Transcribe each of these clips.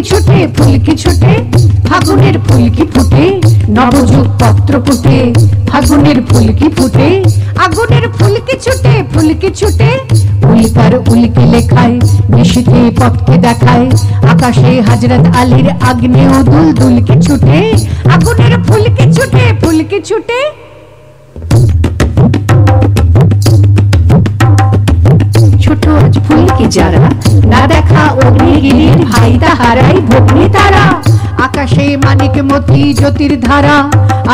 ছুটে ফুলকি ছুটে ফাগুনের ফুলকি ফুটে নবযুগ পত্র ফুটে ফাগুনের ফুলকি ফুটে আগুনের ফুলকি ছুটে ফুলকি ছুটে উল্কার উল্কি লেখায় নিশীথে পথকে দেখায় আকাশে হযরত আলীর আগ্নেয় দুল দুলকি ছুটে আগুনের ফুলকি ছুটে ফুলকি ছুটে ছোট আজ ফুলকি যারা না দেখা অগ্নিগিরির ভাই তাহারাই ভগ্নী তারা আকাশে মানিক মতি জ্যোতির ধারা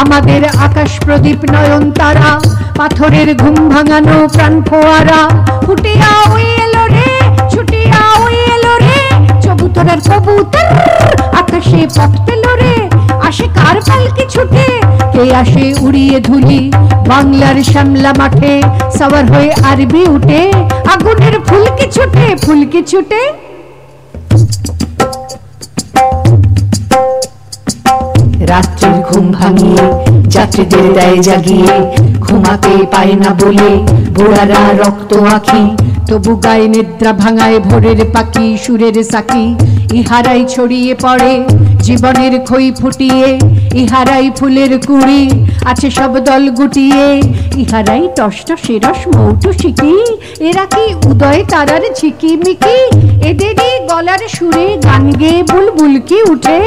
আমাদের আকাশ প্রদীপ নয়ন তারা পাথরের ঘুম ভাঙানো প্রাণ ফোয়ারা ফুটিয়া ওই এলো রে ছুটিয়া ওই এলো রে কবুতরের কবুতর আকাশে পথ পেল রে আসে কার পালকি ছুটে কে আসে উড়িয়ে ধুলি বাংলার শ্যামলা মাঠে সওয়ার হয়ে আরবি উঠে আগুনের ফুলকি ছুটে ফুলকি ছুটে রাত্রির ঘুম ভাঙিয়ে যাত্রীদের দেয় জাগিয়ে ঘুমাতে পায় না বলে বুড়ারা রক্ত আঁখি তবু গায়ে নিদ্রা ভাঙায় ভোরের পাখি সুরের সাকি ইহারাই ছড়িয়ে পড়ে জীবনের খই ফুটিয়ে ইহারাই ফুলের কুড়ি আছে সব দল গুটিয়ে ইহারাই টসটসে রস মৌটু শিখি এরা কি উদয় তারার ঝিকিমিকি এদেরই গলার সুরে গান গেয়ে বুলবুল কি উঠে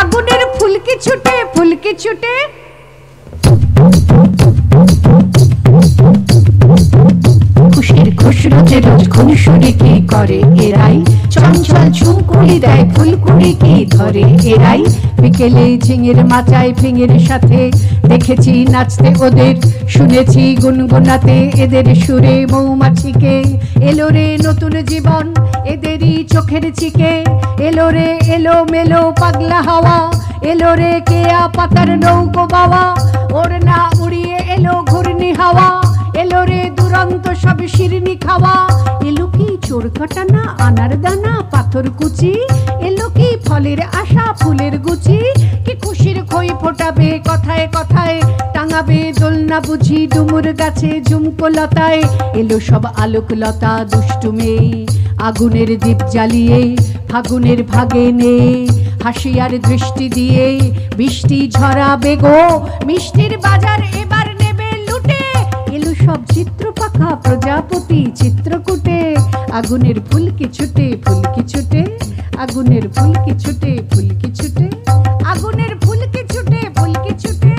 আগুনের ফুলকি ছুটে ফুলকি ছুটে খুশির খুশরুতে রোজ খুনসুরি কি করে এরাই চঞ্চল ঝুমকুড়ি দেয় ফুলকুড়ি কি ধরে এরাই বিকেলে ঝিঙের মাচায় ফিঙের সাথে দেখেছি নাচতে ওদের শুনেছি গুনগুনাতে এদের সুরে মৌমাছিকে এলো রে নতুন জীবন এদেরই চোখের চিকে এলো রে এলো মেলো পাগলা হাওয়া এলো রে কেয়া পাতার নৌকো বাবা ওর না উড়িয়ে এলো ঘূর্ণি হাওয়া এলো রে দুরন্ত সব শিরনি খাওয়া এলো কি চোর কাটানা আনার দানা পাথর কুচি এলো কি ফলের আশা ফুলের গুচি কি খুশির খই ফোটাবে কথায় কথায় টাঙাবে দোলনা বুঝি ডুমুর গাছে ঝুমকো লতায় এলো সব আলোকলতা দুষ্টু মেয়ে আগুনের দীপ জ্বালিয়ে ফাগুনের ভাগে নে হাসিয়ার দৃষ্টি দিয়ে বৃষ্টি ঝরাবে গো মিষ্টির বাজার এবার নেবে লুটে এলো সব চিত্র পাখা প্রজাপতি চিত্রকূটে আগুনের ফুলকি ছুটে ফুলকি ছুটে আগুনের ফুলকি ছুটে ফুলকি ছুটে আগুনের ফুলকি ছুটে ফুলকি ছুটে